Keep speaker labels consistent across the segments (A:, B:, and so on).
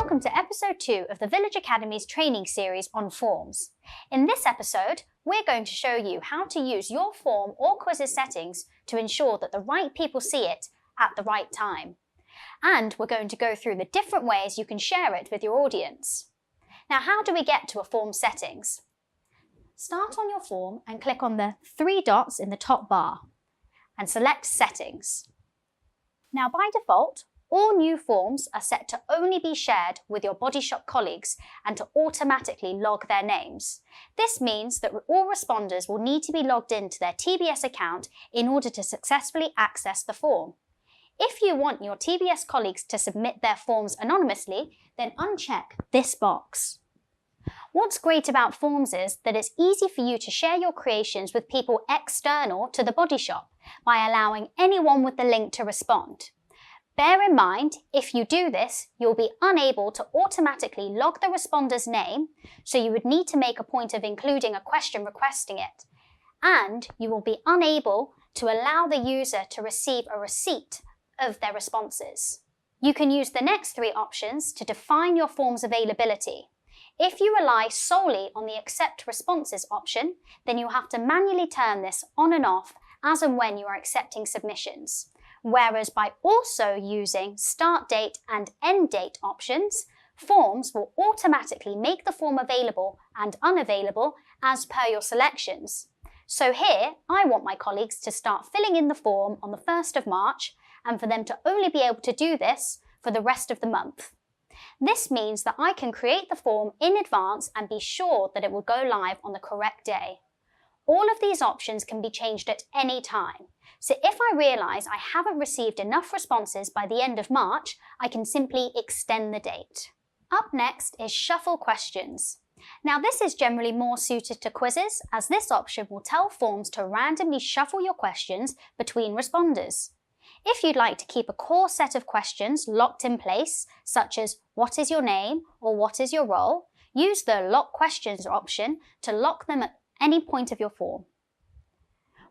A: Welcome to episode 2 of the Village Academy's training series on forms. In this episode, we're going to show you how to use your form or quiz's settings to ensure that the right people see it at the right time. And we're going to go through the different ways you can share it with your audience. Now, how do we get to a form settings? Start on your form and click on the 3 dots in the top bar and select Settings. Now, by default, all new forms are set to only be shared with your Body Shop colleagues and to automatically log their names. This means that all responders will need to be logged into their TBS account in order to successfully access the form. If you want your TBS colleagues to submit their forms anonymously, then uncheck this box. What's great about forms is that it's easy for you to share your creations with people external to the Body Shop by allowing anyone with the link to respond. Bear in mind, if you do this, you'll be unable to automatically log the responder's name, so you would need to make a point of including a question requesting it. And you will be unable to allow the user to receive a receipt of their responses. You can use the next 3 options to define your form's availability. If you rely solely on the Accept Responses option, then you'll have to manually turn this on and off as and when you are accepting submissions. Whereas by also using Start Date and End Date options, forms will automatically make the form available and unavailable as per your selections. So here, I want my colleagues to start filling in the form on the 1st of March and for them to only be able to do this for the rest of the month. This means that I can create the form in advance and be sure that it will go live on the correct day. All of these options can be changed at any time. So if I realise I haven't received enough responses by the end of March, I can simply extend the date. Up next is Shuffle Questions. Now this is generally more suited to quizzes, as this option will tell forms to randomly shuffle your questions between responders. If you'd like to keep a core set of questions locked in place, such as what is your name or what is your role, use the Lock Questions option to lock them at any point of your form.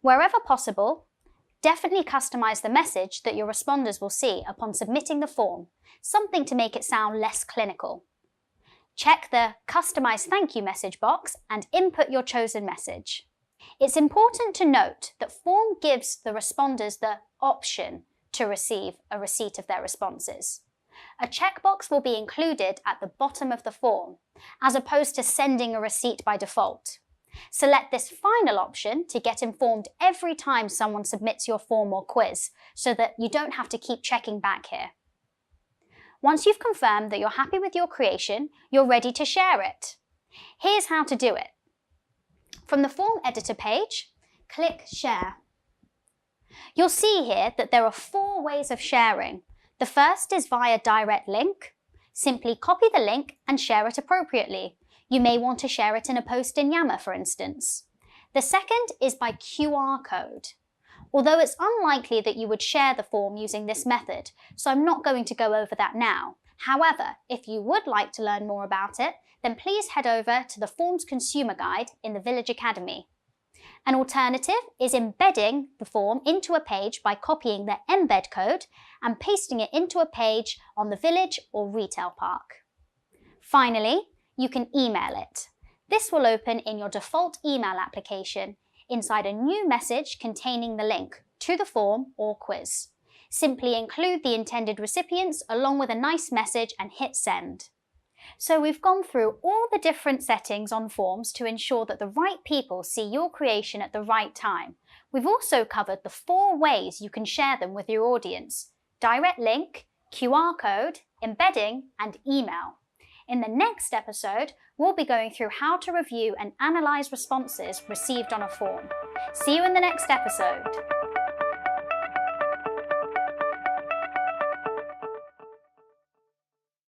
A: Wherever possible, definitely customize the message that your responders will see upon submitting the form, something to make it sound less clinical. Check the Customize Thank You message box and input your chosen message. It's important to note that form gives the responders the option to receive a receipt of their responses. A checkbox will be included at the bottom of the form, as opposed to sending a receipt by default. Select this final option to get informed every time someone submits your form or quiz, so that you don't have to keep checking back here. Once you've confirmed that you're happy with your creation, you're ready to share it. Here's how to do it. From the form editor page, click Share. You'll see here that there are 4 ways of sharing. The first is via direct link. Simply copy the link and share it appropriately. You may want to share it in a post in Yammer, for instance. The second is by QR code. Although it's unlikely that you would share the form using this method, so I'm not going to go over that now. However, if you would like to learn more about it, then please head over to the Forms Consumer Guide in the Village Academy. An alternative is embedding the form into a page by copying the embed code and pasting it into a page on the Village or Retail Park. Finally, you can email it. This will open in your default email application inside a new message containing the link to the form or quiz. Simply include the intended recipients along with a nice message and hit send. So we've gone through all the different settings on forms to ensure that the right people see your creation at the right time. We've also covered the 4 ways you can share them with your audience: direct link, QR code, embedding, and email. In the next episode, we'll be going through how to review and analyse responses received on a form. See you in the next episode.